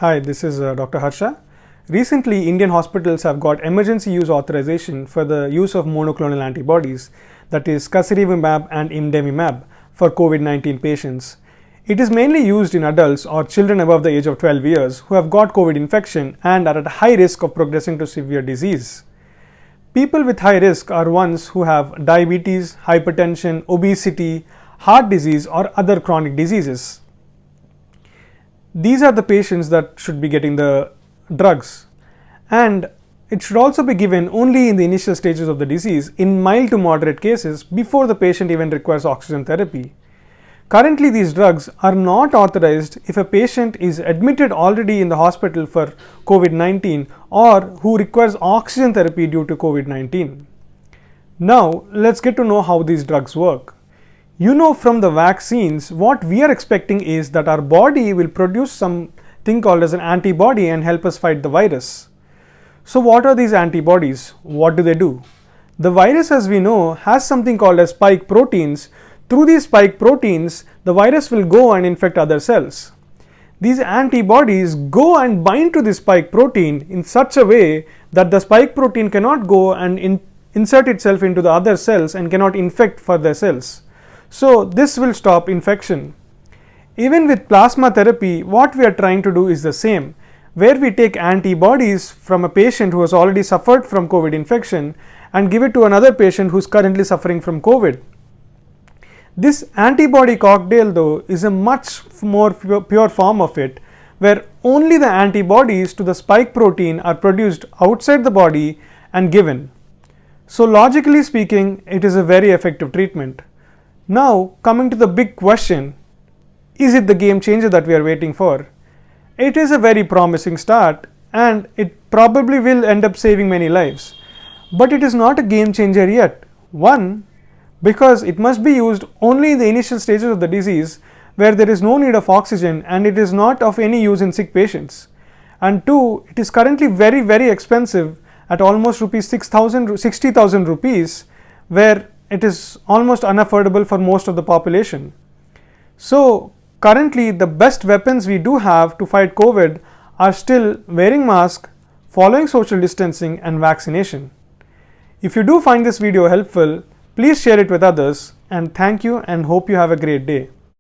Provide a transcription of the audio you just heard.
Hi, this is Dr. Harsha. Recently, Indian hospitals have got emergency use authorization for the use of monoclonal antibodies, that is casirivimab and imdevimab, for COVID-19 patients. It is mainly used in adults or children above the age of 12 years who have got COVID infection and are at high risk of progressing to severe disease. People with high risk are ones who have diabetes, hypertension, obesity, heart disease, or other chronic diseases. These are the patients that should be getting the drugs, and it should also be given only in the initial stages of the disease in mild to moderate cases before the patient even requires oxygen therapy. Currently, these drugs are not authorized if a patient is admitted already in the hospital for COVID-19 or who requires oxygen therapy due to COVID-19. Now, let's get to know how these drugs work. You know, from the vaccines, what we are expecting is that our body will produce something called as an antibody and help us fight the virus. So what are these antibodies? What do they do? The virus, as we know, has something called as spike proteins. Through these spike proteins, the virus will go and infect other cells. These antibodies go and bind to the spike protein in such a way that the spike protein cannot go and insert itself into the other cells and cannot infect further cells. So this will stop infection. Even with plasma therapy, what we are trying to do is the same, where we take antibodies from a patient who has already suffered from COVID infection and give it to another patient who is currently suffering from COVID. This antibody cocktail, though, is a much more pure form of it, where only the antibodies to the spike protein are produced outside the body and given. So logically speaking, it is a very effective treatment. Now, coming to the big question, is it the game changer that we are waiting for? It is a very promising start and it probably will end up saving many lives. But it is not a game changer yet. One, because it must be used only in the initial stages of the disease where there is no need of oxygen and it is not of any use in sick patients. And two, it is currently very expensive at almost 60,000 rupees, where it is almost unaffordable for most of the population. So currently the best weapons we do have to fight COVID are still wearing mask, following social distancing, and vaccination. If you do find this video helpful, please share it with others, and thank you and hope you have a great day.